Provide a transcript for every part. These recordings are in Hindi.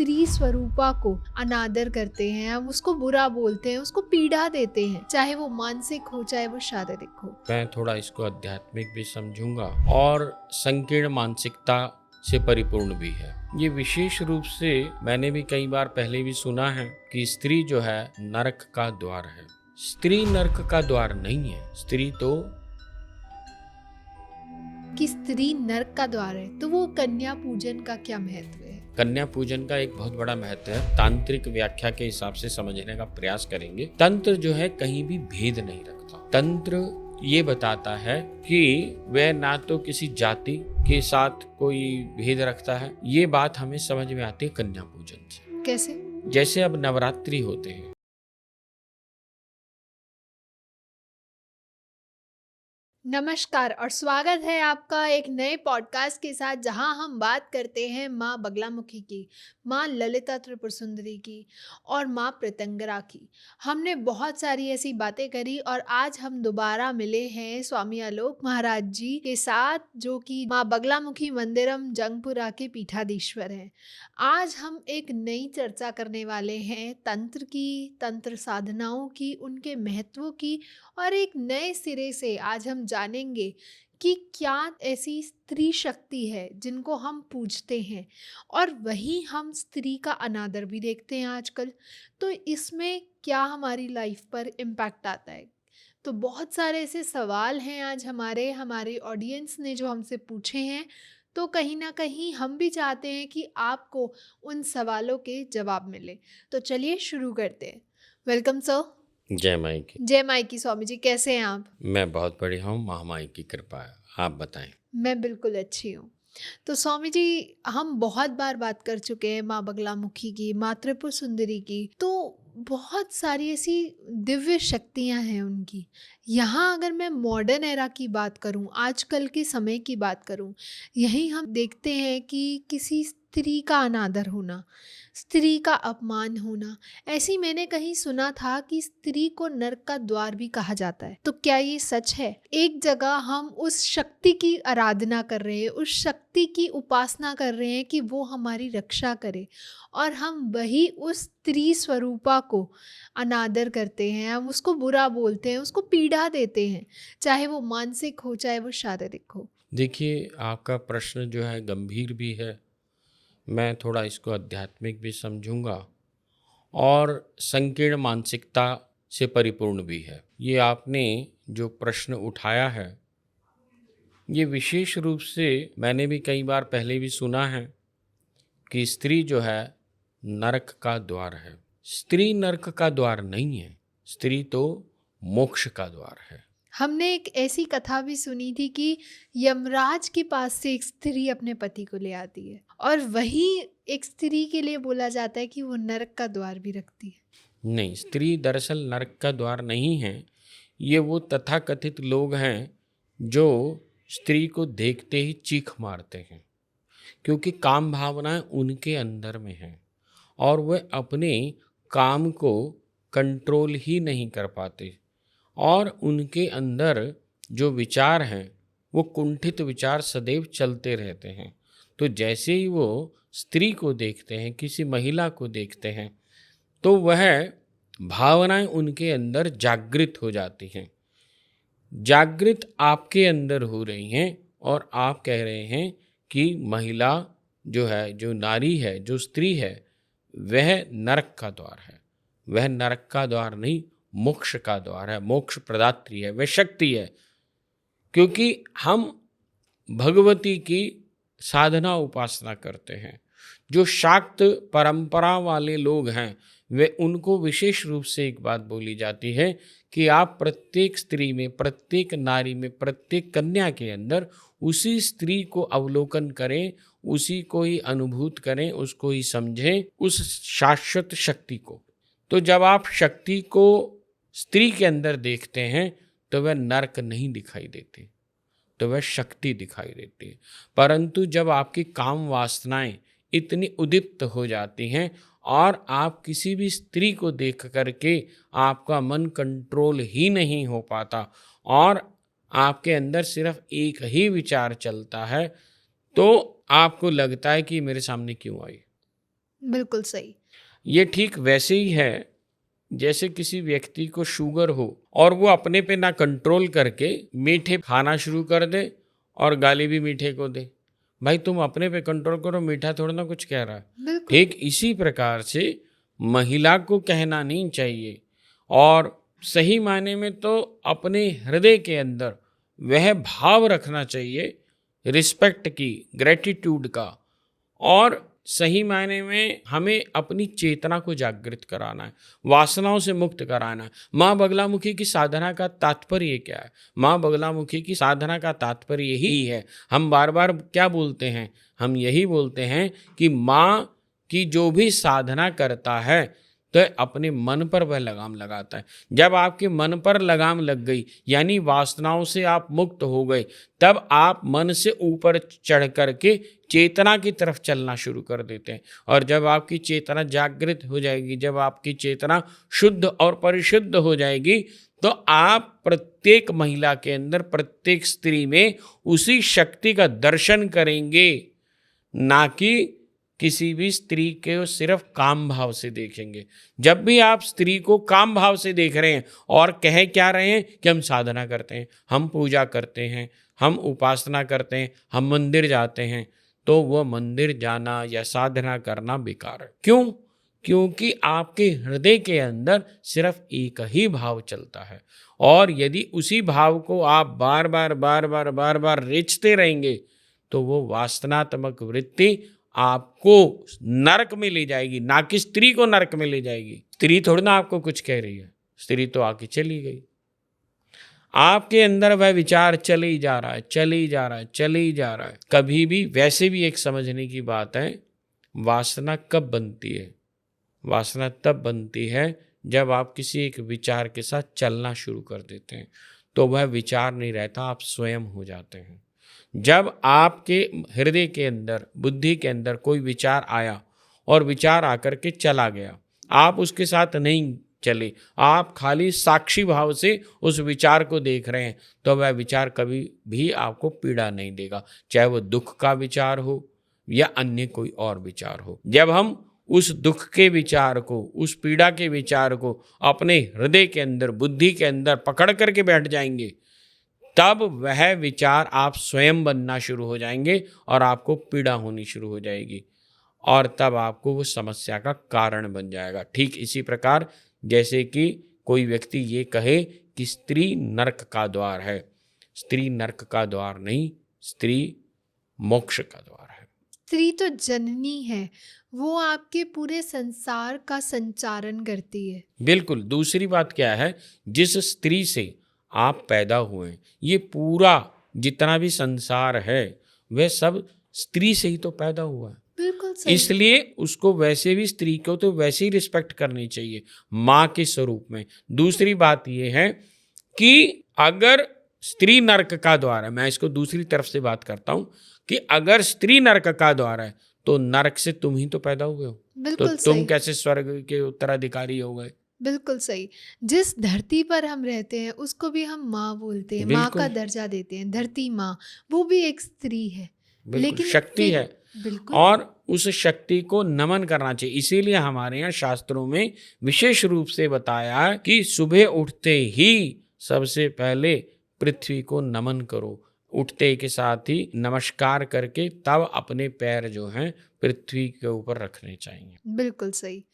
स्त्री स्वरूपा को अनादर करते हैं, हम उसको बुरा बोलते हैं, उसको पीड़ा देते हैं, चाहे वो मानसिक हो चाहे वो शारीरिक हो। मैं थोड़ा इसको आध्यात्मिक भी समझूंगा और संकीर्ण मानसिकता से परिपूर्ण भी है। ये विशेष रूप से मैंने भी कई बार पहले भी सुना है कि स्त्री जो है नरक का द्वार है। स्त्री नरक का द्वार नहीं है। स्त्री तो कि स्त्री नरक का द्वार है, तो वो कन्या पूजन का क्या महत्व है? कन्या पूजन का एक बहुत बड़ा महत्व है। तांत्रिक व्याख्या के हिसाब से समझने का प्रयास करेंगे। तंत्र जो है कहीं भी भेद नहीं रखता। तंत्र ये बताता है कि वह ना तो किसी जाति के साथ कोई भेद रखता है। ये बात हमें समझ में आती है कन्या पूजन से। कैसे? जैसे अब नवरात्रि होते हैं, नमस्कार और स्वागत है आपका एक नए पॉडकास्ट के साथ, जहां हम बात करते हैं माँ बगलामुखी की, माँ ललिता त्रिपुर सुंदरी की और माँ प्रत्यंगरा की। हमने बहुत सारी ऐसी बातें करी और आज हम दोबारा मिले हैं स्वामी आलोक महाराज जी के साथ, जो कि माँ बगलामुखी मंदिरम जंगपुरा के पीठाधीश्वर हैं। आज हम एक नई चर्चा करने वाले हैं तंत्र की, तंत्र साधनाओं की, उनके महत्व की, और एक नए सिरे से आज हम जानेंगे कि क्या ऐसी स्त्री शक्ति है जिनको हम पूजते हैं और वही हम स्त्री का अनादर भी देखते हैं आजकल। तो इसमें क्या हमारी लाइफ पर इम्पैक्ट आता है? तो बहुत सारे ऐसे सवाल हैं आज हमारे ऑडियंस ने जो हमसे पूछे हैं। तो कहीं ना कहीं हम भी चाहते हैं कि आपको उन सवालों के जवाब मिले। तो चलिए शुरू करते हैं। Welcome sir. जय माई की। जय माई की। स्वामी जी कैसे हैं आप? मैं बहुत बढ़िया हूँ, महामाई की कृपा है। आप बताएं। मैं बिल्कुल अच्छी हूँ। तो स्वामी जी, हम बहुत बार बात कर चुके हैं माँ बगलामुखी की, माँ त्रिपुर सुंदरी की। तो बहुत सारी ऐसी दिव्य शक्तियाँ हैं उनकी। यहाँ अगर मैं मॉडर्न एरा की बात करूँ, आजकल के समय की बात करूँ, यही हम देखते हैं कि किसी स्त्री का अनादर होना, स्त्री का अपमान होना। ऐसी मैंने कहीं सुना था कि स्त्री को नरक का द्वार भी कहा जाता है। तो क्या ये सच है? एक जगह हम उस शक्ति की आराधना कर रहे हैं, उस शक्ति की उपासना कर रहे हैं कि वो हमारी रक्षा करे, और हम वही उस स्त्री स्वरूपा को अनादर करते हैं, हम उसको बुरा बोलते हैं, उसको पीड़ा देते हैं, चाहे वो मानसिक हो चाहे वो शारीरिक हो। देखिए, आपका प्रश्न जो है गंभीर भी है। मैं थोड़ा इसको आध्यात्मिक भी समझूंगा और संकीर्ण मानसिकता से परिपूर्ण भी है। ये आपने जो प्रश्न उठाया है, ये विशेष रूप से मैंने भी कई बार पहले भी सुना है कि स्त्री जो है नरक का द्वार है। स्त्री नरक का द्वार नहीं है। स्त्री तो मोक्ष का द्वार है। हमने एक ऐसी कथा भी सुनी थी कि यमराज के पास से एक स्त्री अपने पति को ले आती है, और वही एक स्त्री के लिए बोला जाता है कि वो नरक का द्वार भी रखती है। नहीं, स्त्री दरअसल नरक का द्वार नहीं है। ये वो तथाकथित लोग हैं जो स्त्री को देखते ही चीख मारते हैं, क्योंकि काम भावनाएं उनके अंदर में हैं और वह अपने काम को कंट्रोल ही नहीं कर पाते, और उनके अंदर जो विचार हैं वो कुंठित विचार सदैव चलते रहते हैं। तो जैसे ही वो स्त्री को देखते हैं, किसी महिला को देखते हैं, तो वह भावनाएं उनके अंदर जागृत हो जाती हैं। जागृत आपके अंदर हो रही हैं और आप कह रहे हैं कि महिला जो है, जो नारी है, जो स्त्री है, वह नरक का द्वार है। वह नरक का द्वार नहीं, मोक्ष का द्वार है। मोक्ष प्रदात्री है, वह शक्ति है। क्योंकि हम भगवती की साधना उपासना करते हैं। जो शाक्त परंपरा वाले लोग हैं, वे उनको विशेष रूप से एक बात बोली जाती है कि आप प्रत्येक स्त्री में, प्रत्येक नारी में, प्रत्येक कन्या के अंदर उसी स्त्री को अवलोकन करें, उसी को ही अनुभूत करें, उसको ही समझें, उस शाश्वत शक्ति को। तो जब आप शक्ति को स्त्री के अंदर देखते हैं तो वह नरक नहीं दिखाई देती, तो वह शक्ति दिखाई देती है। परंतु जब आपकी काम वासनाएं इतनी उद्दीप्त हो जाती हैं और आप किसी भी स्त्री को देख करके आपका मन कंट्रोल ही नहीं हो पाता और आपके अंदर सिर्फ एक ही विचार चलता है, तो आपको लगता है कि मेरे सामने क्यों आई। बिल्कुल सही। ये ठीक वैसे ही है जैसे किसी व्यक्ति को शुगर हो और वो अपने पे ना कंट्रोल करके मीठे खाना शुरू कर दे और गाली भी मीठे को दे। भाई तुम अपने पे कंट्रोल करो, मीठा थोड़ा ना कुछ कह रहा है। बिल्कुल। ठीक इसी प्रकार से महिला को कहना नहीं चाहिए, और सही मायने में तो अपने हृदय के अंदर वह भाव रखना चाहिए रिस्पेक्ट की, ग्रेटिट्यूड का। और सही मायने में हमें अपनी चेतना को जागृत कराना है, वासनाओं से मुक्त कराना है। माँ बगलामुखी की साधना का तात्पर्य क्या है? माँ बगलामुखी की साधना का तात्पर्य यही है। हम बार बार क्या बोलते हैं? हम यही बोलते हैं कि माँ की जो भी साधना करता है तो अपने मन पर वह लगाम लगाता है। जब आपके मन पर लगाम लग गई, यानी वासनाओं से आप मुक्त हो गए, तब आप मन से ऊपर चढ़ करके चेतना की तरफ चलना शुरू कर देते हैं। और जब आपकी चेतना जागृत हो जाएगी, जब आपकी चेतना शुद्ध और परिशुद्ध हो जाएगी, तो आप प्रत्येक महिला के अंदर, प्रत्येक स्त्री में उसी शक्ति का दर्शन करेंगे, ना कि किसी भी स्त्री को सिर्फ काम भाव से देखेंगे। जब भी आप स्त्री को काम भाव से देख रहे हैं और कह क्या रहे हैं कि हम साधना करते हैं, हम पूजा करते हैं, हम उपासना करते हैं, हम मंदिर जाते हैं, तो वह मंदिर जाना या साधना करना बेकार है। क्यों? क्योंकि आपके हृदय के अंदर सिर्फ एक ही भाव चलता है, और यदि उसी भाव को आप बार बार रेचते रहेंगे तो वो वासनात्मक वृत्ति आपको नरक में ले जाएगी, ना कि स्त्री को नरक में ले जाएगी। स्त्री थोड़ी ना आपको कुछ कह रही है, स्त्री तो आके चली गई। आपके अंदर वह विचार चले ही जा रहा है, चले ही जा रहा है, चले ही जा रहा है। कभी भी, वैसे भी एक समझने की बात है, वासना कब बनती है? वासना तब बनती है जब आप किसी एक विचार के साथ चलना शुरू कर देते हैं, तो वह विचार नहीं रहता, आप स्वयं हो जाते हैं। जब आपके हृदय के अंदर, बुद्धि के अंदर कोई विचार आया और विचार आकर के चला गया, आप उसके साथ नहीं चले, आप खाली साक्षी भाव से उस विचार को देख रहे हैं, तो वह विचार कभी भी आपको पीड़ा नहीं देगा, चाहे वो दुख का विचार हो या अन्य कोई और विचार हो। जब हम उस दुख के विचार को, उस पीड़ा के विचार को अपने हृदय के अंदर, बुद्धि के अंदर पकड़ करके बैठ जाएंगे, तब वह विचार आप स्वयं बनना शुरू हो जाएंगे और आपको पीड़ा होनी शुरू हो जाएगी, और तब आपको वो समस्या का कारण बन जाएगा। ठीक इसी प्रकार जैसे कि कोई व्यक्ति ये कहे कि स्त्री नरक का द्वार है। स्त्री नरक का द्वार नहीं, स्त्री मोक्ष का द्वार है। स्त्री तो जननी है, वो आपके पूरे संसार का संचारण करती है। बिल्कुल। दूसरी बात क्या है, जिस स्त्री से आप पैदा हुए, ये पूरा जितना भी संसार है वह सब स्त्री से ही तो पैदा हुआ है। बिल्कुल सही। इसलिए उसको वैसे भी, स्त्री को तो वैसे ही रिस्पेक्ट करनी चाहिए माँ के स्वरूप में। दूसरी बात यह है कि अगर स्त्री नरक का द्वार है, मैं इसको दूसरी तरफ से बात करता हूँ, कि अगर स्त्री नरक का द्वार है तो नरक से तुम ही तो पैदा हुए हो, तो बिल्कुल तुम सही। कैसे स्वर्ग के उत्तराधिकारी हो गए? बिल्कुल सही। जिस धरती पर हम रहते हैं उसको भी हम माँ बोलते हैं, माँ का बिल्कुल दर्जा देते हैं। धरती माँ, वो भी एक स्त्री है, बिल्कुल लेकिन शक्ति फिर है, बिल्कुल और उस शक्ति को नमन करना चाहिए। इसीलिए हमारे यहाँ शास्त्रों में विशेष रूप से बताया है कि सुबह उठते ही सबसे पहले पृथ्वी को नमन करो। उठते के साथ ही नमस्कार करके तब अपने पैर जो हैं पृथ्वी के ऊपर रखने चाहिए। बिल्कुल सही।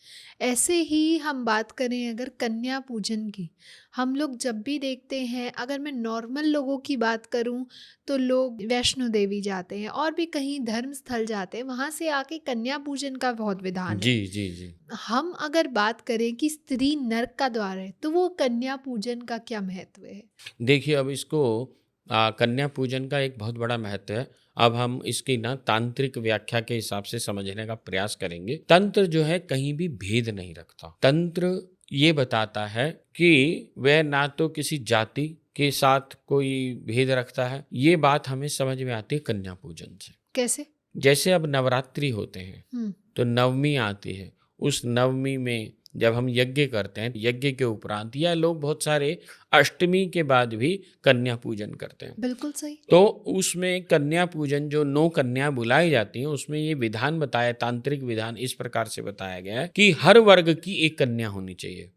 ऐसे ही हम बात करें अगर कन्या पूजन की, हम लोग जब भी देखते हैं, अगर मैं नॉर्मल लोगों की बात करूं तो लोग वैष्णो देवी जाते हैं और भी कहीं धर्म स्थल जाते हैं, वहां से आके कन्या पूजन का बहुत विधान है। जी जी जी। हम अगर बात करें कि स्त्री नरक का द्वार है, तो वो कन्या पूजन का क्या महत्व है? देखिए, अब इसको कन्या पूजन का एक बहुत बड़ा महत्व है। अब हम इसकी ना तांत्रिक व्याख्या के हिसाब से समझने का प्रयास करेंगे। तंत्र जो है कहीं भी भेद नहीं रखता। तंत्र ये बताता है कि वह ना तो किसी जाति के साथ कोई भेद रखता है। ये बात हमें समझ में आती है कन्या पूजन से। कैसे? जैसे अब नवरात्रि होते हैं हम्म। तो नवमी आती है, उस नवमी में जब हम यज्ञ करते हैं, यज्ञ के उपरांत या लोग बहुत सारे अष्टमी के बाद भी कन्या पूजन करते हैं। बिल्कुल सही। तो उसमें कन्या पूजन जो 9 कन्या बुलाई जाती हैं, उसमें ये विधान बताया, तांत्रिक विधान इस प्रकार से बताया गया है कि हर वर्ग की एक कन्या होनी चाहिए।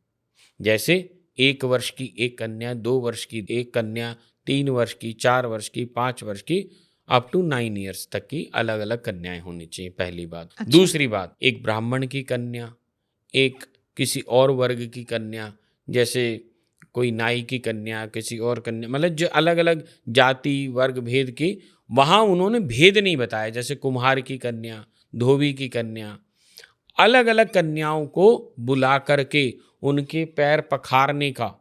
जैसे 1 वर्ष की एक कन्या, 2 वर्ष की एक कन्या, 3 वर्ष की, 4 वर्ष की, 5 वर्ष की, अप टू 9 ईयर्स तक की अलग अलग कन्याएं होनी चाहिए, पहली बात। अच्छा। दूसरी बात, एक ब्राह्मण की कन्या, एक किसी और वर्ग की कन्या, जैसे कोई नाई की कन्या, किसी और कन्या, मतलब जो अलग अलग जाति वर्ग भेद की, वहाँ उन्होंने भेद नहीं बताया। जैसे कुम्हार की कन्या, धोबी की कन्या, अलग अलग कन्याओं को बुला करके उनके पैर पखारने का,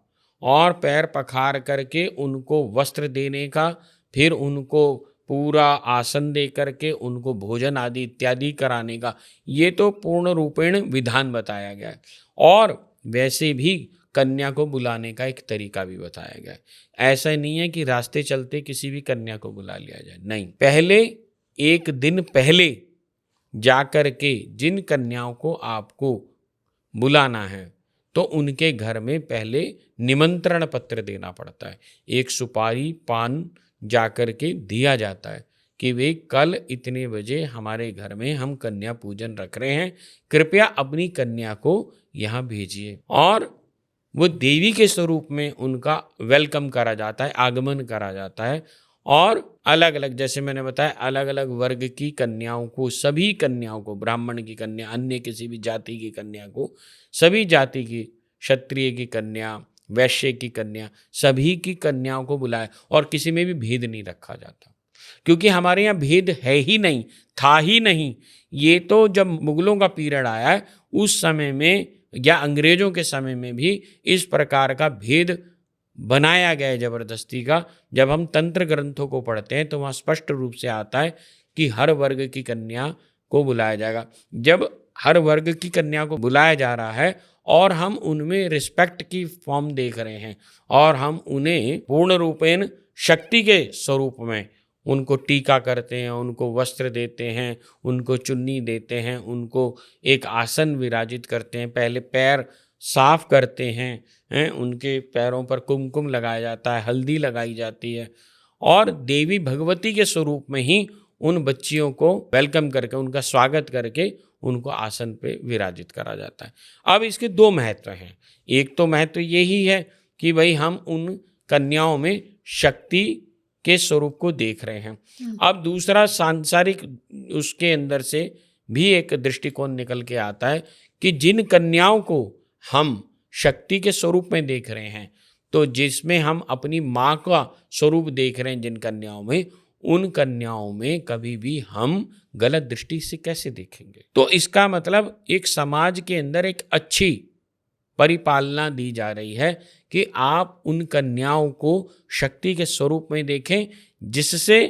और पैर पखार करके उनको वस्त्र देने का, फिर उनको पूरा आसन दे करके उनको भोजन आदि इत्यादि कराने का, ये तो पूर्ण रूपेण विधान बताया गया है। और वैसे भी कन्या को बुलाने का एक तरीका भी बताया गया है। ऐसा नहीं है कि रास्ते चलते किसी भी कन्या को बुला लिया जाए, नहीं। पहले, एक दिन पहले जाकर के जिन कन्याओं को आपको बुलाना है, तो उनके घर में पहले निमंत्रण पत्र देना पड़ता है। एक सुपारी पान जाकर के दिया जाता है कि वे कल इतने बजे हमारे घर में हम कन्या पूजन रख रहे हैं, कृपया अपनी कन्या को यहाँ भेजिए। और वो देवी के स्वरूप में उनका वेलकम करा जाता है, आगमन करा जाता है। और अलग अलग, जैसे मैंने बताया, अलग अलग वर्ग की कन्याओं को, सभी कन्याओं को, ब्राह्मण की कन्या, अन्य किसी भी जाति की कन्या को, सभी जाति की, क्षत्रिय की कन्या, वैश्य की कन्या, सभी की कन्याओं को बुलाया। और किसी में भी भेद नहीं रखा जाता, क्योंकि हमारे यहाँ भेद है ही नहीं, था ही नहीं। ये तो जब मुगलों का पीरियड आया है, उस समय में या अंग्रेजों के समय में भी इस प्रकार का भेद बनाया गया है जबरदस्ती का। जब हम तंत्र ग्रंथों को पढ़ते हैं तो वहाँ स्पष्ट रूप से आता है कि हर वर्ग की कन्या को बुलाया जाएगा। जब हर वर्ग की कन्या को बुलाया जा रहा है और हम उनमें रिस्पेक्ट की फॉर्म देख रहे हैं, और हम उन्हें पूर्ण रूपेण शक्ति के स्वरूप में उनको टीका करते हैं, उनको वस्त्र देते हैं, उनको चुन्नी देते हैं, उनको एक आसन विराजित करते हैं, पहले पैर साफ करते हैं, उनके पैरों पर कुमकुम लगाया जाता है, हल्दी लगाई जाती है, और देवी भगवती के स्वरूप में ही उन बच्चियों को वेलकम करके, उनका स्वागत करके उनको आसन पे विराजित करा जाता है। अब इसके 2 महत्व हैं। एक तो महत्व यही है कि भाई हम उन कन्याओं में शक्ति के स्वरूप को देख रहे हैं। अब दूसरा, सांसारिक उसके अंदर से भी एक दृष्टिकोण निकल के आता है कि जिन कन्याओं को हम शक्ति के स्वरूप में देख रहे हैं, तो जिसमें हम अपनी माँ का स्वरूप देख रहे हैं जिन कन्याओं में, उन कन्याओं में कभी भी हम गलत दृष्टि से कैसे देखेंगे। तो इसका मतलब एक समाज के अंदर एक अच्छी परिपालना दी जा रही है कि आप उन कन्याओं को शक्ति के स्वरूप में देखें, जिससे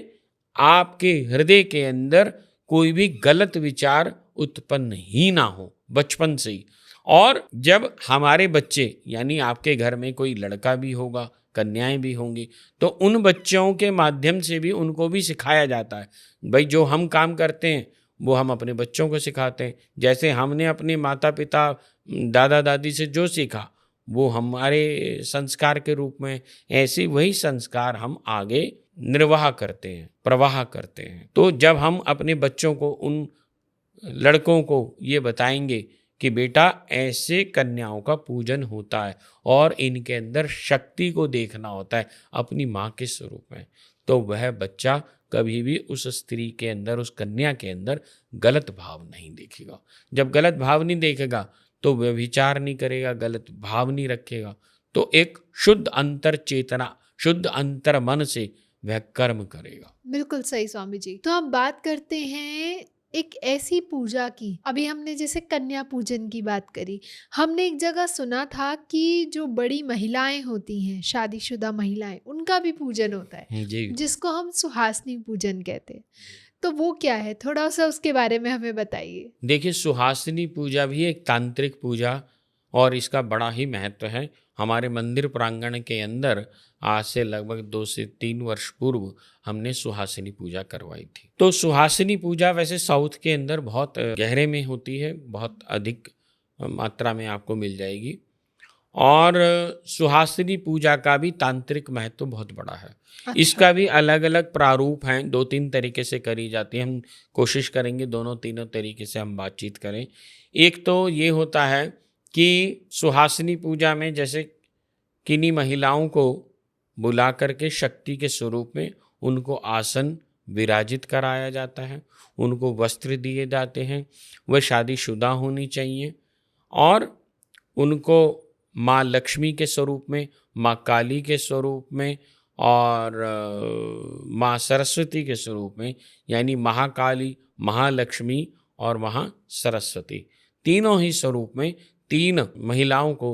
आपके हृदय के अंदर कोई भी गलत विचार उत्पन्न ही ना हो बचपन से ही। और जब हमारे बच्चे, यानी आपके घर में कोई लड़का भी होगा, कन्याएं भी होंगी, तो उन बच्चों के माध्यम से भी उनको भी सिखाया जाता है। भाई जो हम काम करते हैं वो हम अपने बच्चों को सिखाते हैं। जैसे हमने अपने माता पिता, दादा दादी से जो सीखा वो हमारे संस्कार के रूप में, ऐसे वही संस्कार हम आगे निर्वाह करते हैं, प्रवाह करते हैं। तो जब हम अपने बच्चों को, उन लड़कों को ये बताएंगे कि बेटा ऐसे कन्याओं का पूजन होता है और इनके अंदर शक्ति को देखना होता है अपनी माँ के स्वरूप में, तो वह बच्चा कभी भी उस स्त्री के अंदर, उस कन्या के अंदर गलत भाव नहीं देखेगा। जब गलत भाव नहीं देखेगा तो वह विचार नहीं करेगा, गलत भाव नहीं रखेगा, तो एक शुद्ध अंतर चेतना, शुद्ध अंतर मन से वह कर्म करेगा। बिल्कुल सही स्वामी जी। तो हम बात करते हैं एक ऐसी पूजा की, अभी हमने जैसे कन्या पूजन की बात करी, हमने एक जगह सुना था कि जो बड़ी महिलाएं होती हैं, शादीशुदा महिलाएं, उनका भी पूजन होता है जी, जिसको हम सुहासिनी पूजन कहते हैं। तो वो क्या है, थोड़ा सा उसके बारे में हमें बताइए। देखिए, सुहासिनी पूजा भी एक तांत्रिक पूजा, और इसका बड़ा ही महत्व है। हमारे मंदिर प्रांगण के अंदर आज से लगभग 2 से 3 वर्ष पूर्व हमने सुहासिनी पूजा करवाई थी। तो सुहासिनी पूजा वैसे साउथ के अंदर बहुत गहरे में होती है, बहुत अधिक मात्रा में आपको मिल जाएगी। और सुहासिनी पूजा का भी तांत्रिक महत्व बहुत बड़ा है। अच्छा। इसका भी अलग अलग प्रारूप हैं, 2-3 तरीके से करी जाती है। हम कोशिश करेंगे दोनों तीनों तरीके से हम बातचीत करें। एक तो ये होता है कि सुहासिनी पूजा में जैसे किन्हीं महिलाओं को बुला करके शक्ति के स्वरूप में उनको आसन विराजित कराया जाता है, उनको वस्त्र दिए जाते हैं, वह शादीशुदा होनी चाहिए और उनको माँ लक्ष्मी के स्वरूप में, माँ काली के स्वरूप में और माँ सरस्वती के स्वरूप में, यानी महाकाली, महालक्ष्मी और महासरस्वती, तीनों ही स्वरूप में 3 महिलाओं को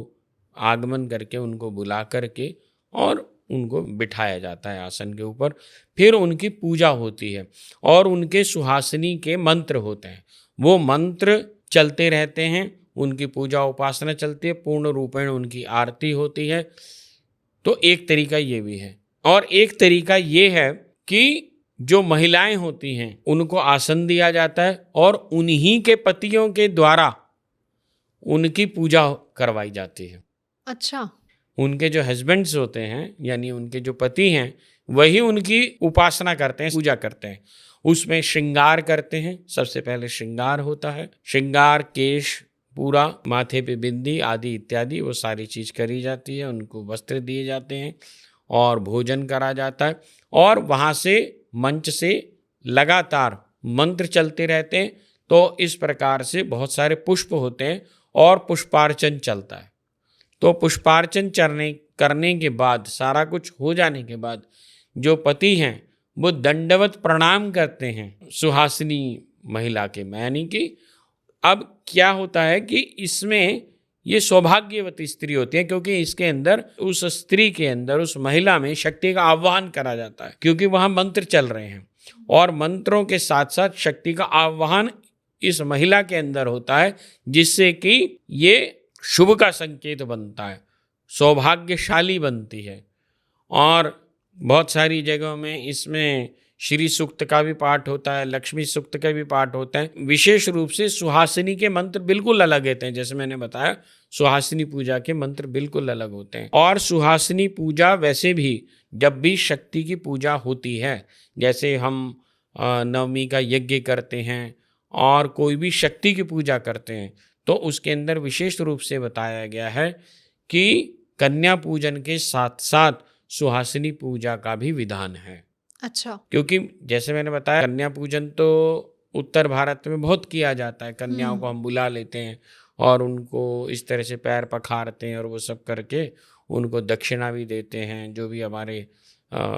आगमन करके उनको बुला करके और उनको बिठाया जाता है आसन के ऊपर। फिर उनकी पूजा होती है और उनके सुहासिनी के मंत्र होते हैं, वो मंत्र चलते रहते हैं, उनकी पूजा उपासना चलती है, पूर्ण रूपेण उनकी आरती होती है। तो एक तरीका ये भी है। और एक तरीका ये है कि जो महिलाएं होती हैं उनको आसन दिया जाता है और उन्हीं के पतियों के द्वारा उनकी पूजा करवाई जाती है। अच्छा। उनके जो हस्बैंड्स होते हैं यानी उनके जो पति हैं वही उनकी उपासना करते हैं, पूजा करते हैं। उसमें श्रृंगार करते हैं, सबसे पहले श्रृंगार होता है। श्रृंगार, केश पूरा, माथे पे बिंदी आदि इत्यादि वो सारी चीज़ करी जाती है। उनको वस्त्र दिए जाते हैं और भोजन करा जाता है और वहाँ से मंच से लगातार मंत्र चलते रहते हैं। तो इस प्रकार से बहुत सारे पुष्प होते हैं और पुष्पार्चन चलता है। तो पुष्पार्चन करने के बाद, सारा कुछ हो जाने के बाद जो पति हैं वो दंडवत प्रणाम करते हैं सुहासिनी महिला के, यानी कि अब क्या होता है कि इसमें ये सौभाग्यवती स्त्री होती है क्योंकि इसके अंदर, उस स्त्री के अंदर, उस महिला में शक्ति का आह्वान करा जाता है क्योंकि वहाँ मंत्र चल रहे हैं और मंत्रों के साथ साथ शक्ति का आह्वान इस महिला के अंदर होता है, जिससे कि ये शुभ का संकेत बनता है, सौभाग्यशाली बनती है। और बहुत सारी जगहों में इसमें श्री सूक्त का भी पाठ होता है, लक्ष्मी सूक्त का भी पाठ होता है। विशेष रूप से सुहासिनी के मंत्र बिल्कुल अलग होते हैं, जैसे मैंने बताया सुहासिनी पूजा के मंत्र बिल्कुल अलग होते हैं। और सुहासिनी पूजा वैसे भी जब भी शक्ति की पूजा होती है, जैसे हम नवमी का यज्ञ करते हैं और कोई भी शक्ति की पूजा करते हैं, तो उसके अंदर विशेष रूप से बताया गया है कि कन्या पूजन के साथ साथ सुहासिनी पूजा का भी विधान है। अच्छा। क्योंकि जैसे मैंने बताया कन्या पूजन तो उत्तर भारत में बहुत किया जाता है। कन्याओं को हम बुला लेते हैं और उनको इस तरह से पैर पखारते हैं और वो सब करके उनको दक्षिणा भी देते हैं, जो भी हमारे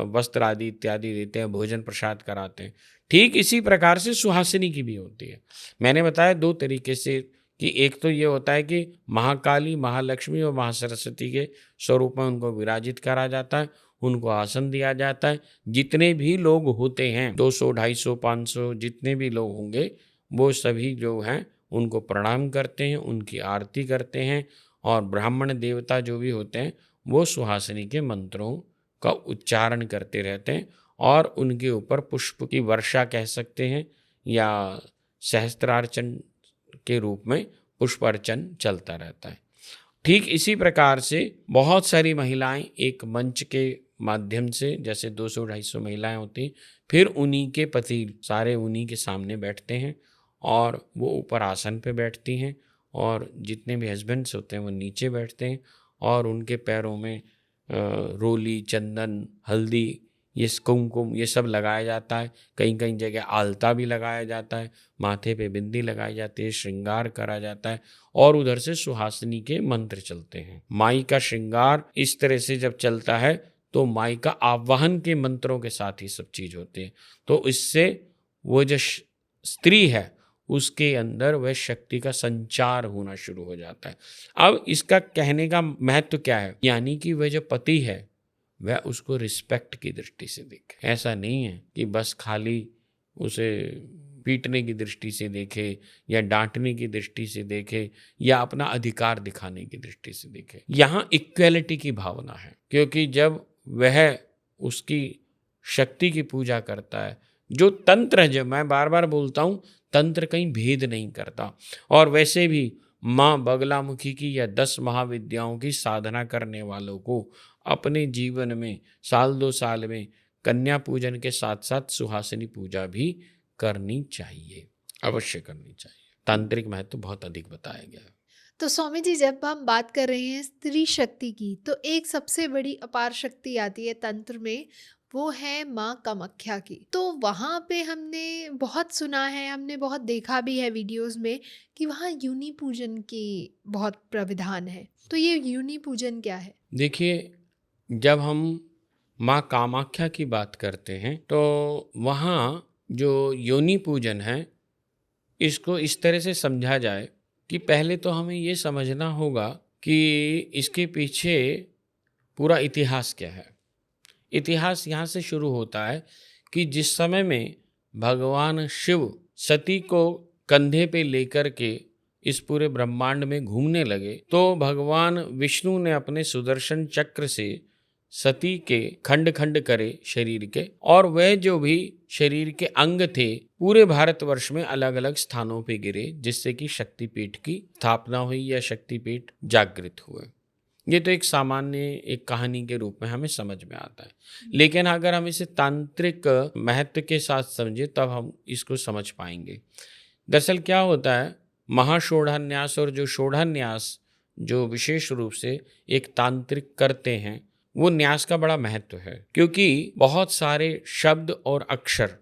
वस्त्र आदि इत्यादि देते हैं, भोजन प्रसाद कराते हैं। ठीक इसी प्रकार से सुहासिनी की भी होती है। मैंने बताया 2 तरीके से कि एक तो ये होता है कि महाकाली, महालक्ष्मी और महासरस्वती के स्वरूप में उनको विराजित करा जाता है, उनको आसन दिया जाता है। जितने भी लोग होते हैं 200, 250, 500 जितने भी लोग होंगे वो सभी जो हैं उनको प्रणाम करते हैं, उनकी आरती करते हैं और ब्राह्मण देवता जो भी होते हैं वो सुहासिनी के मंत्रों का उच्चारण करते रहते हैं और उनके ऊपर पुष्प की वर्षा कह सकते हैं या सहस्त्रार्चन के रूप में पुष्पार्चन चलता रहता है। ठीक इसी प्रकार से बहुत सारी महिलाएं एक मंच के माध्यम से, जैसे 200-250 महिलाएं होती, फिर उन्हीं के पति सारे उन्हीं के सामने बैठते हैं और वो ऊपर आसन पे बैठती हैं और जितने भी हस्बैंड्स होते हैं वो नीचे बैठते हैं और उनके पैरों में रोली, चंदन, हल्दी, ये कुमकुम ये सब लगाया जाता है। कहीं कहीं जगह आलता भी लगाया जाता है, माथे पे बिंदी लगाई जाती है, श्रृंगार करा जाता है और उधर से सुहासिनी के मंत्र चलते हैं। माई का श्रृंगार इस तरह से जब चलता है तो माई का आवाहन के मंत्रों के साथ ही सब चीज़ होती है। तो इससे वो जो स्त्री है उसके अंदर वह शक्ति का संचार होना शुरू हो जाता है। अब इसका कहने का महत्व क्या है, यानी कि वह जो पति है वह उसको रिस्पेक्ट की दृष्टि से देखे। ऐसा नहीं है कि बस खाली उसे पीटने की दृष्टि से देखे या डांटने की दृष्टि से देखे या अपना अधिकार दिखाने की दृष्टि से देखे। यहाँ इक्वेलिटी की भावना है, क्योंकि जब वह उसकी शक्ति की पूजा करता है, जो तंत्र है, जब मैं बार बार बोलता हूँ तंत्र कहीं भेद नहीं करता और वैसे भी माँ बगलामुखी की या 10 महाविद्याओं की साधना करने वालों को अपने जीवन में साल 2 साल में कन्या पूजन के साथ साथ सुहासिनी पूजा भी करनी चाहिए, अवश्य करनी चाहिए। तांत्रिक महत्व बहुत अधिक बताया गया है। तो स्वामी जी, जब हम बात कर रहे हैं स्त्री शक्ति की, तो एक सबसे बड़ी अपार शक्ति आती है तंत्र में, वो है माँ कामाख्या की। तो वहाँ पे हमने बहुत सुना है, हमने बहुत देखा भी है वीडियोस में कि वहाँ योनि पूजन की बहुत प्राविधान है। तो ये योनि पूजन क्या है? देखिए, जब हम माँ कामाख्या की बात करते हैं तो वहाँ जो योनि पूजन है, इसको इस तरह से समझा जाए कि पहले तो हमें ये समझना होगा कि इसके पीछे पूरा इतिहास क्या है। इतिहास यहाँ से शुरू होता है कि जिस समय में भगवान शिव सती को कंधे पे लेकर के इस पूरे ब्रह्मांड में घूमने लगे, तो भगवान विष्णु ने अपने सुदर्शन चक्र से सती के खंड खंड करे शरीर के, और वह जो भी शरीर के अंग थे पूरे भारतवर्ष में अलग अलग स्थानों पे गिरे, जिससे कि शक्तिपीठ की स्थापना हुई या शक्तिपीठ जागृत हुए। ये तो एक सामान्य एक कहानी के रूप में हमें समझ में आता है, लेकिन अगर हम इसे तांत्रिक महत्व के साथ समझे तब हम इसको समझ पाएंगे। दरअसल क्या होता है, महाषोढ़ान्यास और जो शोढ़ान्यास जो विशेष रूप से एक तांत्रिक करते हैं, वो न्यास का बड़ा महत्व है, क्योंकि बहुत सारे शब्द और अक्षर,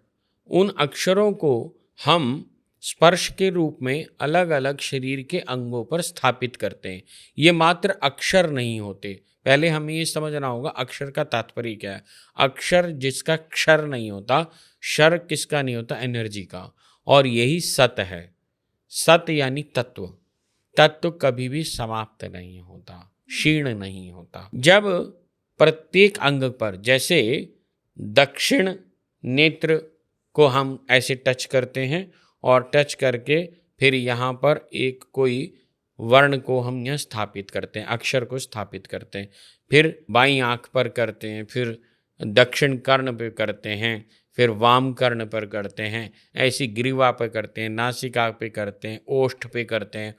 उन अक्षरों को हम स्पर्श के रूप में अलग अलग शरीर के अंगों पर स्थापित करते हैं। ये मात्र अक्षर नहीं होते, पहले हमें ये समझना होगा अक्षर का तात्पर्य क्या है। अक्षर जिसका क्षर नहीं होता, शर किसका नहीं होता, एनर्जी का, और यही सत है। सत यानी तत्व। तत्व कभी भी समाप्त नहीं होता, क्षीण नहीं होता। जब प्रत्येक अंग पर, जैसे दक्षिण नेत्र को हम ऐसे टच करते हैं और टच करके फिर यहाँ पर एक कोई वर्ण को हम यहाँ स्थापित करते हैं, अक्षर को स्थापित करते हैं, फिर बाईं आँख पर करते हैं, फिर दक्षिण कर्ण पे करते हैं, फिर वाम कर्ण पर करते हैं, ऐसी ग्रीवा पे करते हैं, नासिका पे करते हैं, ओष्ठ पे करते हैं,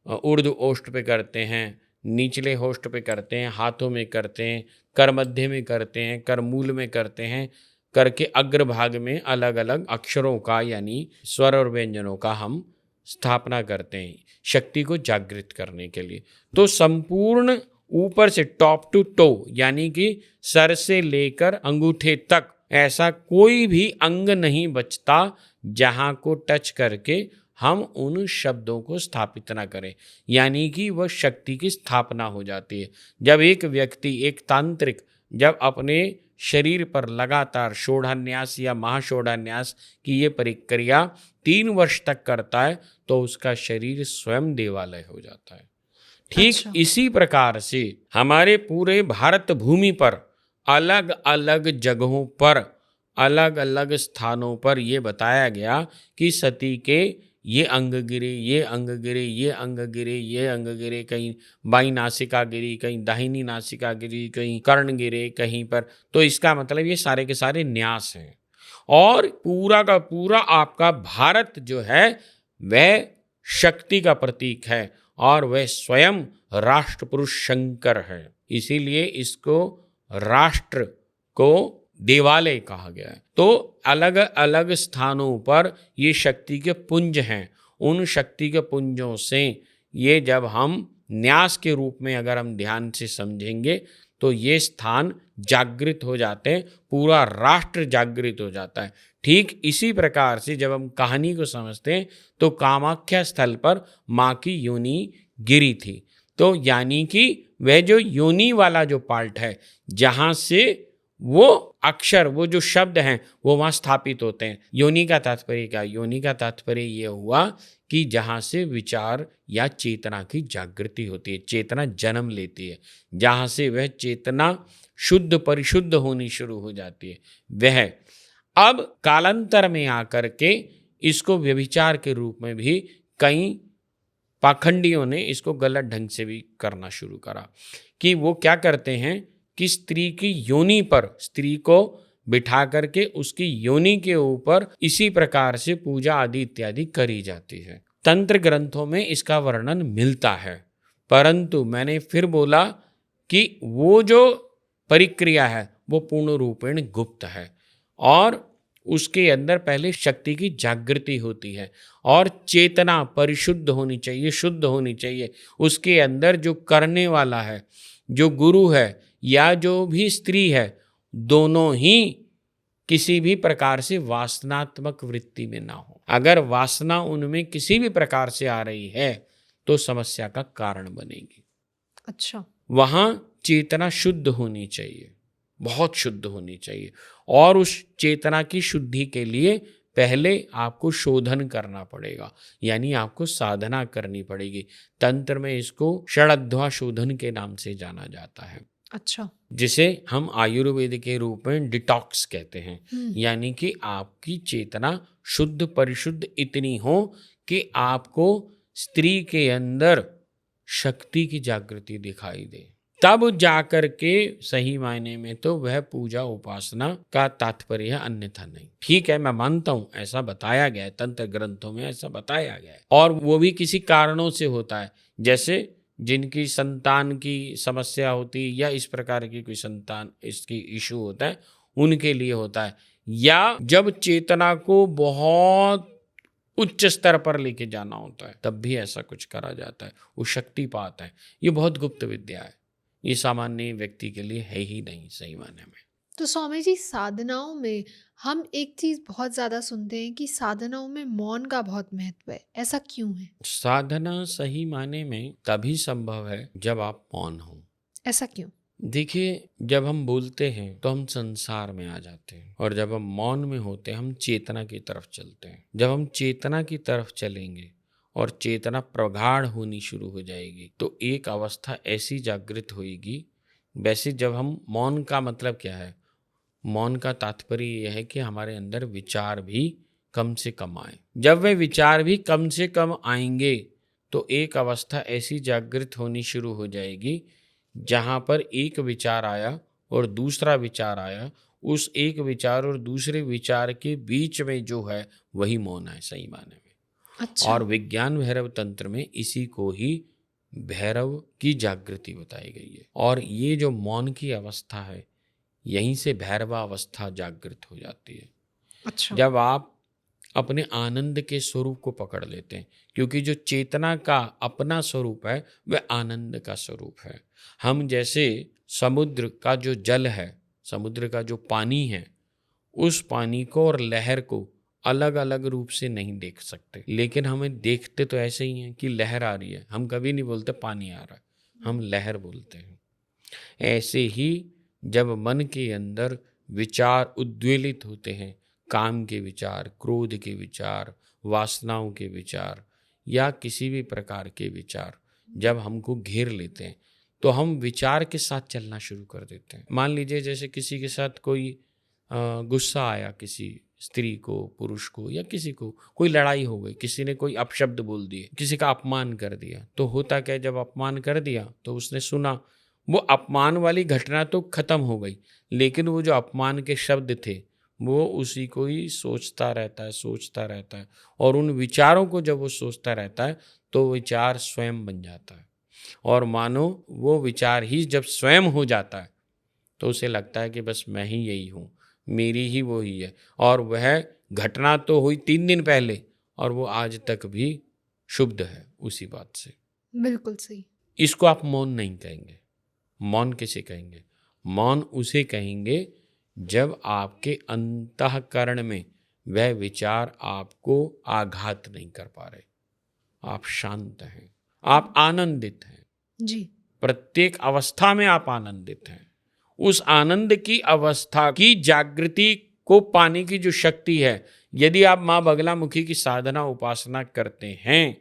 ऊर्ध ओष्ठ पे करते हैं, निचले होष्ठ पे करते हैं, हाथों में करते हैं, कर मध्य में करते हैं, कर मूल में करते हैं, करके अग्रभाग में अलग अलग अक्षरों का यानी स्वर और व्यंजनों का हम स्थापना करते हैं शक्ति को जागृत करने के लिए। तो संपूर्ण ऊपर से टॉप टू टो यानी कि सर से लेकर अंगूठे तक ऐसा कोई भी अंग नहीं बचता जहाँ को टच करके हम उन शब्दों को स्थापित ना करें, यानी कि वह शक्ति की स्थापना हो जाती है। जब एक व्यक्ति, एक तांत्रिक जब अपने शरीर पर लगातार शोढ़ान्यास या महाशोढ़ान्यास की ये प्रक्रिया 3 वर्ष तक करता है तो उसका शरीर स्वयं देवालय हो जाता है। ठीक इसी प्रकार से हमारे पूरे भारत भूमि पर अलग अलग जगहों पर, अलग अलग स्थानों पर ये बताया गया कि सती के ये अंग गिरे, ये अंग गिरे, ये अंग गिरे, ये अंग गिरे, कहीं बाईं नासिका गिरी, कहीं दाहिनी नासिका गिरी, कहीं कर्ण गिरे कहीं पर। तो इसका मतलब ये सारे के सारे न्यास हैं, और पूरा का पूरा आपका भारत जो है वह शक्ति का प्रतीक है, और वह स्वयं राष्ट्र पुरुष शंकर है। इसीलिए इसको राष्ट्र को देवालय कहा गया है। तो अलग अलग स्थानों पर ये शक्ति के पुंज हैं। उन शक्ति के पुंजों से ये जब हम न्यास के रूप में अगर हम ध्यान से समझेंगे तो ये स्थान जागृत हो जाते हैं, पूरा राष्ट्र जागृत हो जाता है। ठीक इसी प्रकार से जब हम कहानी को समझते हैं तो कामाख्या स्थल पर माँ की योनि गिरी थी। तो यानी कि वह जो योनि वाला जो पार्ट है, जहाँ से वो अक्षर, वो जो शब्द हैं वो वहाँ स्थापित होते हैं। योनि का तात्पर्य क्या? योनि का तात्पर्य ये हुआ कि जहाँ से विचार या चेतना की जागृति होती है, चेतना जन्म लेती है, जहाँ से वह चेतना शुद्ध परिशुद्ध होनी शुरू हो जाती है, वह अब कालांतर में आकर के इसको व्यभिचार के रूप में भी कई पाखंडियों ने इसको गलत ढंग से भी करना शुरू करा कि वो क्या करते हैं कि स्त्री की योनि पर स्त्री को बिठा करके उसकी योनि के ऊपर इसी प्रकार से पूजा आदि इत्यादि करी जाती है। तंत्र ग्रंथों में इसका वर्णन मिलता है, परंतु मैंने फिर बोला कि वो जो परिक्रिया है वो पूर्ण रूपेण गुप्त है और उसके अंदर पहले शक्ति की जागृति होती है और चेतना परिशुद्ध होनी चाहिए, शुद्ध होनी चाहिए। उसके अंदर जो करने वाला है, जो गुरु है या जो भी स्त्री है, दोनों ही किसी भी प्रकार से वासनात्मक वृत्ति में ना हो। अगर वासना उनमें किसी भी प्रकार से आ रही है तो समस्या का कारण बनेगी। अच्छा। वहाँ चेतना शुद्ध होनी चाहिए, बहुत शुद्ध होनी चाहिए, और उस चेतना की शुद्धि के लिए पहले आपको शोधन करना पड़ेगा, यानी आपको साधना करनी पड़ेगी। तंत्र में इसको षडध्वा शोधन के नाम से जाना जाता है। अच्छा। जिसे हम आयुर्वेद के रूप में डिटॉक्स कहते हैं, हम्म। यानी कि आपकी चेतना शुद्ध परिशुद्ध इतनी हो कि आपको स्त्री के अंदर शक्ति की जागृति दिखाई दे, तब जाकर के सही मायने में तो वह पूजा उपासना का तात्पर्य है, अन्यथा नहीं। ठीक है, मैं मानता हूं ऐसा बताया गया है, तंत्र ग्रंथों में ऐसा बताया गया है, और वो भी किसी कारणों से होता है, जैसे जिनकी संतान की समस्या होती है या इस प्रकार की कोई संतान इसकी इशू होता है, उनके लिए होता है, या जब चेतना को बहुत उच्च स्तर पर लेके जाना होता है तब भी ऐसा कुछ करा जाता है। वो शक्तिपात है, ये बहुत गुप्त विद्या है, ये सामान्य व्यक्ति के लिए है ही नहीं सही मायने में। तो स्वामी जी, साधनाओं में हम एक चीज बहुत ज्यादा सुनते हैं कि साधनाओं में मौन का बहुत महत्व है, ऐसा क्यों है? साधना सही मायने में तभी संभव है जब आप मौन हो। ऐसा क्यों? देखिए, जब हम बोलते हैं तो हम संसार में आ जाते हैं, और जब हम मौन में होते हैं हम चेतना की तरफ चलते हैं। जब हम चेतना की तरफ चलेंगे और चेतना प्रगाढ़ होनी शुरू हो जाएगी तो एक अवस्था ऐसी जागृत होगी। वैसे जब हम मौन का मतलब क्या है, मौन का तात्पर्य यह है कि हमारे अंदर विचार भी कम से कम आए। जब वे विचार भी कम से कम आएंगे तो एक अवस्था ऐसी जागृत होनी शुरू हो जाएगी जहाँ पर एक विचार आया और दूसरा विचार आया, उस एक विचार और दूसरे विचार के बीच में जो है वही मौन है सही मायने में। अच्छा। और विज्ञान भैरव तंत्र में इसी को ही भैरव की जागृति बताई गई है, और ये जो मौन की अवस्था है यहीं से भैरवावस्था जागृत हो जाती है। अच्छा। जब आप अपने आनंद के स्वरूप को पकड़ लेते हैं, क्योंकि जो चेतना का अपना स्वरूप है वह आनंद का स्वरूप है। हम जैसे समुद्र का जो जल है, समुद्र का जो पानी है, उस पानी को और लहर को अलग अलग रूप से नहीं देख सकते, लेकिन हमें देखते तो ऐसे ही हैं कि लहर आ रही है। हम कभी नहीं बोलते पानी आ रहा है, हम लहर बोलते हैं। ऐसे ही जब मन के अंदर विचार उद्वेलित होते हैं, काम के विचार, क्रोध के विचार, वासनाओं के विचार या किसी भी प्रकार के विचार जब हमको घेर लेते हैं तो हम विचार के साथ चलना शुरू कर देते हैं। मान लीजिए जैसे किसी के साथ कोई गुस्सा आया, किसी स्त्री को, पुरुष को या किसी को, कोई लड़ाई हो गई, किसी ने कोई अपशब्द बोल दिए, किसी का अपमान कर दिया, तो होता क्या, जब अपमान कर दिया तो उसने सुना, वो अपमान वाली घटना तो खत्म हो गई, लेकिन वो जो अपमान के शब्द थे वो उसी को ही सोचता रहता है, सोचता रहता है, और उन विचारों को जब वो सोचता रहता है तो विचार स्वयं बन जाता है, और मानो वो विचार ही जब स्वयं हो जाता है तो उसे लगता है कि बस मैं ही यही हूँ, मेरी ही वो ही है, और वह घटना तो हुई 3 दिन पहले और वो आज तक भी शुद्ध है उसी बात से। बिल्कुल सही। इसको आप मौन नहीं कहेंगे। मौन किसे कहेंगे? मौन उसे कहेंगे जब आपके अंतःकरण में वह विचार आपको आघात नहीं कर पा रहे, आप शांत हैं, आप आनंदित हैं, जी। प्रत्येक अवस्था में आप आनंदित हैं। उस आनंद की अवस्था की जागृति को पाने की जो शक्ति है, यदि आप माँ बगलामुखी की साधना उपासना करते हैं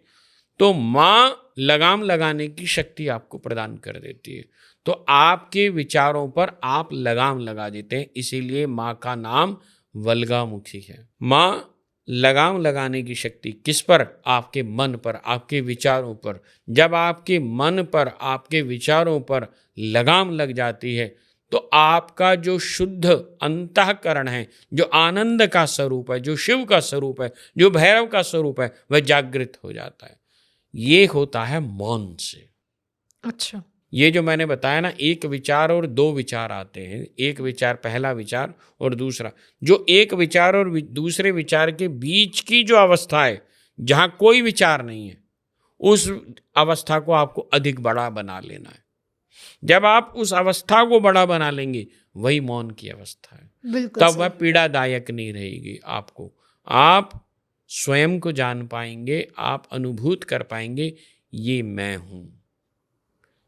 तो माँ लगाम लगाने की शक्ति आपको प्रदान कर देती है, तो आपके विचारों पर आप लगाम लगा देते हैं। इसीलिए माँ का नाम वल्गामुखी है। माँ लगाम लगाने की शक्ति किस पर? आपके मन पर, आपके विचारों पर। जब आपके मन पर, आपके विचारों पर लगाम लग जाती है तो आपका जो शुद्ध अंतःकरण है, जो आनंद का स्वरूप है, जो शिव का स्वरूप है, जो भैरव का स्वरूप है, वह जागृत हो जाता है। ये होता है मौन से। अच्छा। ये जो मैंने बताया ना, एक विचार और दो विचार आते हैं। एक विचार, पहला विचार और दूसरा। जो एक विचार और दूसरे विचार के बीच की जो अवस्था है, जहां कोई विचार नहीं है, उस अवस्था को आपको अधिक बड़ा बना लेना है। जब आप उस अवस्था को बड़ा बना लेंगे, वही मौन की अवस्था है। बिल्कुल तब वह सही। पीड़ादायक नहीं रहेगी आपको। आप स्वयं को जान पाएंगे, आप अनुभूत कर पाएंगे, ये मैं हूं,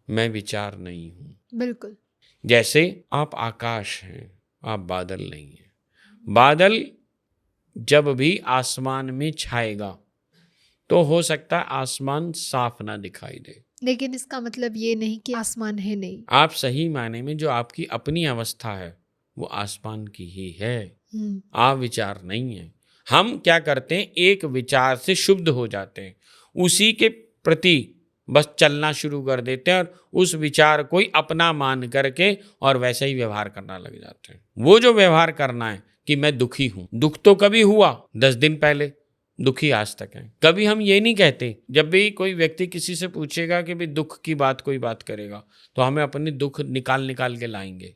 मैं विचार नहीं हूं। बिल्कुल। जैसे आप आकाश हैं, आप बादल नहीं हैं। बादल जब भी आसमान में छाएगा तो हो सकता है आसमान साफ ना दिखाई दे। लेकिन इसका मतलब ये नहीं कि आसमान है नहीं। आप सही मायने में जो आपकी अपनी अवस्था है, वो आसमान की ही है। आप विचार नहीं है। हम क्या करते हैं, एक विचार से शुद्ध हो जाते हैं, उसी के प्रति बस चलना शुरू कर देते हैं और उस विचार को ही अपना मान करके और वैसे ही व्यवहार करना लग जाते हैं। वो जो व्यवहार करना है कि मैं दुखी हूं, दुख तो कभी हुआ 10 दिन पहले, दुखी आज तक है। कभी हम ये नहीं कहते, जब भी कोई व्यक्ति किसी से पूछेगा कि भाई दुख की बात कोई बात करेगा, तो हमें अपने दुख निकाल निकाल के लाएंगे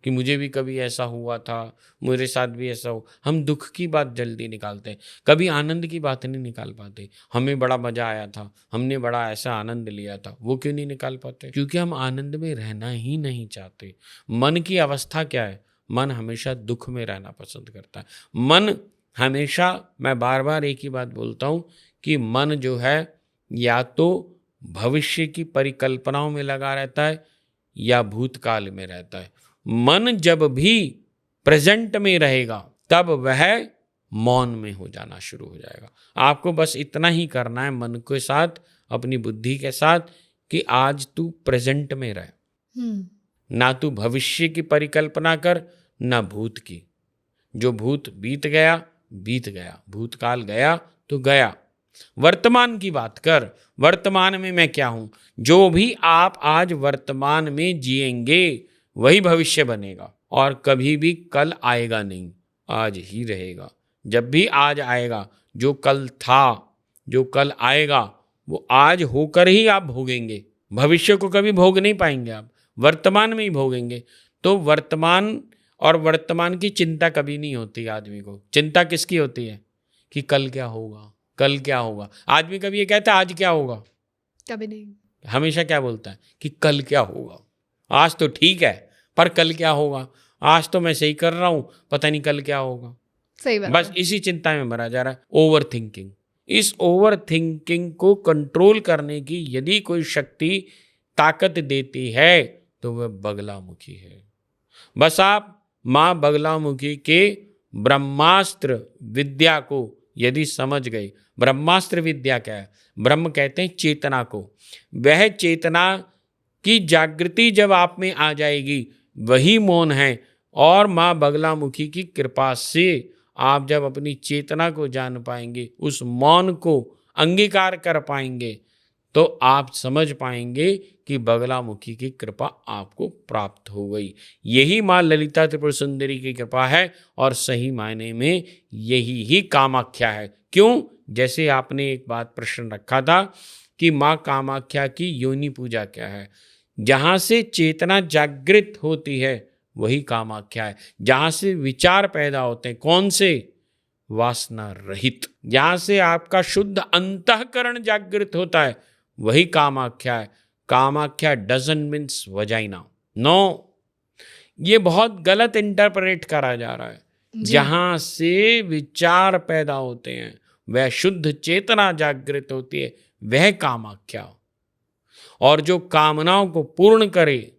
कि मुझे भी कभी ऐसा हुआ था, मेरे साथ भी ऐसा हो। हम दुख की बात जल्दी निकालते हैं, कभी आनंद की बात नहीं निकाल पाते। हमें बड़ा मजा आया था, हमने बड़ा ऐसा आनंद लिया था, वो क्यों नहीं निकाल पाते? क्योंकि हम आनंद में रहना ही नहीं चाहते। मन की अवस्था क्या है? मन हमेशा दुख में रहना पसंद करता है। मन हमेशा, मैं बार बार एक ही बात बोलता हूँ कि मन जो है या तो भविष्य की परिकल्पनाओं में लगा रहता है या भूतकाल में रहता है। मन जब भी प्रेजेंट में रहेगा, तब वह मौन में हो जाना शुरू हो जाएगा। आपको बस इतना ही करना है मन के साथ, अपनी बुद्धि के साथ, कि आज तू प्रेजेंट में रह। ना तू भविष्य की परिकल्पना कर, ना भूत की। जो भूत बीत गया बीत गया, भूतकाल गया तो गया। वर्तमान की बात कर, वर्तमान में मैं क्या हूं। जो भी आप आज वर्तमान में जिएंगे, वही भविष्य बनेगा। और कभी भी कल आएगा नहीं, आज ही रहेगा। जब भी आज आएगा, जो कल था, जो कल आएगा, वो आज होकर ही आप भोगेंगे। भविष्य को कभी भोग नहीं पाएंगे आप, वर्तमान में ही भोगेंगे। तो वर्तमान और वर्तमान की चिंता कभी नहीं होती आदमी को। चिंता किसकी होती है कि कल क्या होगा, कल क्या होगा। आदमी कभी ये कहता है आज क्या होगा? कभी नहीं। हमेशा क्या बोलता है कि कल क्या होगा। आज तो ठीक है, पर कल क्या होगा। आज तो मैं सही कर रहा हूं, पता नहीं कल क्या होगा। सही बात बस है। इसी चिंता में मरा जा रहा है। Over thinking. इस ओवर थिंकिंग को कंट्रोल करने की यदि कोई शक्ति ताकत देती है तो वह बगलामुखी है। बस आप माँ बगलामुखी के ब्रह्मास्त्र विद्या को यदि समझ गए। ब्रह्मास्त्र विद्या क्या है? ब्रह्म कहते हैं चेतना को। वह चेतना की जागृति जब आप में आ जाएगी, वही मौन है। और माँ बगलामुखी की कृपा से आप जब अपनी चेतना को जान पाएंगे, उस मौन को अंगीकार कर पाएंगे, तो आप समझ पाएंगे कि बगलामुखी की कृपा आपको प्राप्त हो गई। यही माँ ललिता त्रिपुर सुंदरी की कृपा है और सही मायने में यही ही कामाख्या है। क्यों? जैसे आपने एक बात प्रश्न रखा था कि माँ कामाख्या की योनि पूजा क्या है। जहाँ से चेतना जागृत होती है वही कामाख्या है। जहाँ से विचार पैदा होते हैं, कौन से? वासना रहित। जहाँ से आपका शुद्ध अंतःकरण जागृत होता है, वही कामाख्या है। Kamakhya doesn't means vagina. No, ये बहुत गलत इंटरप्रेट करा जा रहा है। जहां से विचार पैदा होते हैं, वह शुद्ध चेतना जागृत होती है, वह कामाख्या। और जो कामनाओं को पूर्ण करे,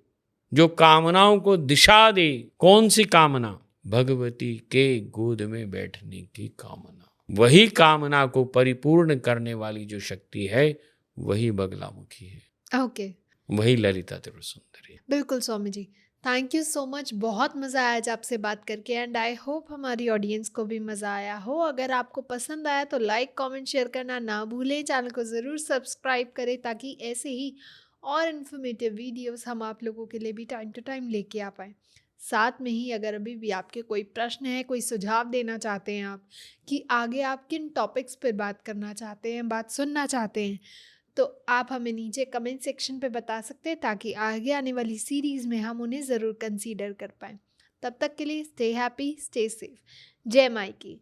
जो कामनाओं को दिशा दे, कौन सी कामना? भगवती के गोद में बैठने की कामना। वही कामना को परिपूर्ण करने वाली जो शक्ति है, वही बगलामुखी है। ओके। वही ललिता त्रिपुर सुंदरी। बिल्कुल Swami ji, thank you so much. बहुत मज़ा आया आज आपसे बात करके एंड आई होप हमारी ऑडियंस को भी मज़ा आया हो। अगर आपको पसंद आया तो लाइक कमेंट शेयर करना ना भूलें। चैनल को ज़रूर सब्सक्राइब करें ताकि ऐसे ही और इन्फॉर्मेटिव वीडियोस हम आप लोगों के लिए भी टाइम टू टाइम लेके आ पाएँ। साथ में ही अगर अभी भी आपके कोई प्रश्न है, कोई सुझाव देना चाहते हैं आप कि आगे आप किन टॉपिक्स पर बात करना चाहते हैं, बात सुनना चाहते हैं, तो आप हमें नीचे कमेंट सेक्शन पे बता सकते हैं ताकि आगे आने वाली सीरीज़ में हम उन्हें ज़रूर कंसीडर कर पाएँ। तब तक के लिए स्टे हैप्पी, स्टे सेफ। जय माई की।